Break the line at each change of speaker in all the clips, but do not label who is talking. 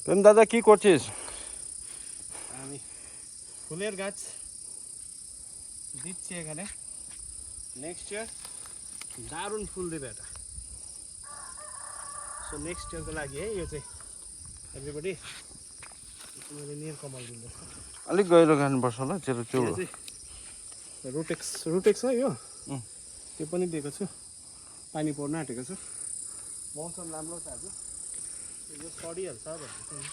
প্রেম দাদা কি করছিস?
আমি ফুলের গাছ দিচ্ছি এখানে। নেক্সট ইয়ার দারুণ ফুल देবে এটা। सो नेक्स्ट इयरको लागि है यो चाहिँ एभ्रीबडी मैले नीलकमल दिँदैछ।
अलिक गहिरो खानुपर्छ होला चेरो
यो
चेउरो।
चाहिँ रुटेक्स हो यो। त्यो पनि दिएको छु। पानी पर्न आँटेको छु। मौसम राम्रो छ आज। यो सडिहाल्छ भन्दैछ नि।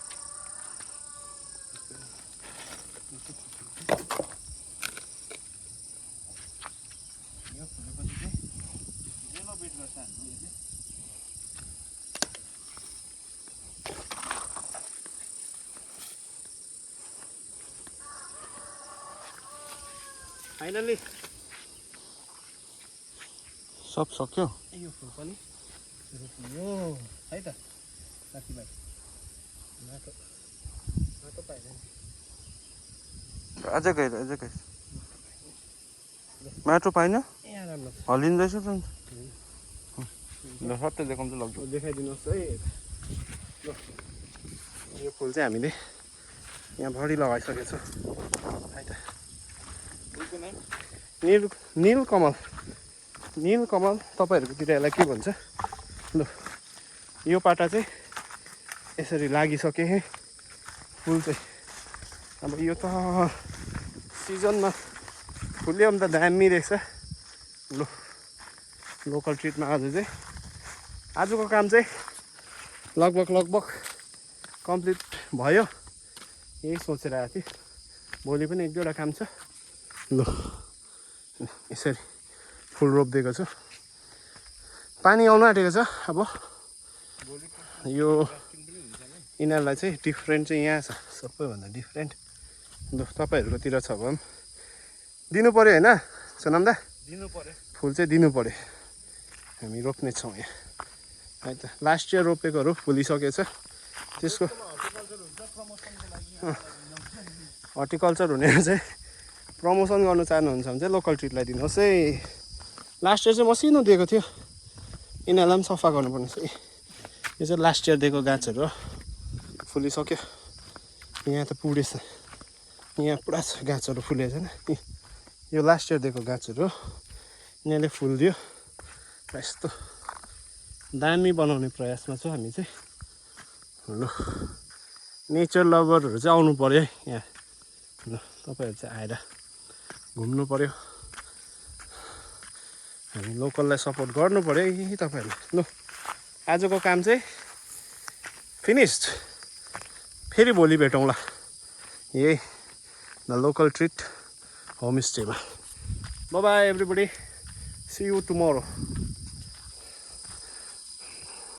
यो फुलेपछि चाहिँ येलो बेड गर्छ हामीले यो चाहिँ। फाइनली
सब सक्यो।
यो फुल पनि रोप्यो है त साथीभाइ। माटो पाइदैन।
अझै गहिरो माटो पाइन
यहाँ राम्रो छ।
हलिँदैछ त अन्त। ल सट्टै देखाउँछु लग्छु।
देखाइदिनुहोस् है। ल यो फुल चाहिँ हामीले यहाँ भरि लगाइसकेको छौँ है त। नीलकमल तपाईँहरूकोतिर यसलाई के भन्छ? ल यो पाटा चाहिँ यसरी लागिसके है फुल चाहिँ। अब यो त सिजनमा फुल्यो भने त दामी रहेछ। ल लोकल ट्रिटमा आजको काम चाहिँ लगभग कम्प्लिट भयो। यही सोचेर आएको थिएँ। भोलि पनि एक दुईवटा काम छ। ल यसरी फुल रोपिदिएको छु। पानी आउनु आँटेको छ। अब यो यिनीहरूलाई चाहिँ डिफ्रेन्ट चाहिँ यहाँ छ सबैभन्दा डिफ्रेन्ट। ल तपाईँहरूकोतिर छ भने दिनु पऱ्यो होइन सोनाम दा? दिनु पऱ्यो। फुल चाहिँ दिनु पऱ्यो। हामी रोप्ने छौँ यहाँ है त। लास्ट इयर रोपेकोहरू फुलिसकेको छ। त्यसको हर्टिकल्चर हुने चाहिँ प्रमोसन गर्नु चाहनुहुन्छ भने चाहिँ लोकल ट्रिटलाई दिनुहोस् है। लास्ट इयर चाहिँ मसिनो दिएको थियो। यिनीहरूलाई पनि सफा गर्नुपर्ने छ। यो चाहिँ लास्ट इयर दिएको गाछहरू हो। फुलिसक्यो। यहाँ त पुडेछ। यहाँ पुरा छ गाछहरू फुलेको छैन। यो लास्ट इयर दिएको गाछहरू हो। यिनीहरूले फुल दियो। यस्तो दामी बनाउने प्रयासमा छ हामी चाहिँ। ल नेचर लभरहरू चाहिँ आउनु पऱ्यो है यहाँ। ल तपाईँहरू चाहिँ आएर घुम्नु पऱ्यो। हामी लोकललाई सपोर्ट गर्नु पऱ्यो है तपाईँहरूले। ल आजको काम चाहिँ फिनिस्ड। फेरि भोलि भेटौँला यही द लोकल ट्रिट होमस्टेमा। Bye bye everybody. See you tomorrow.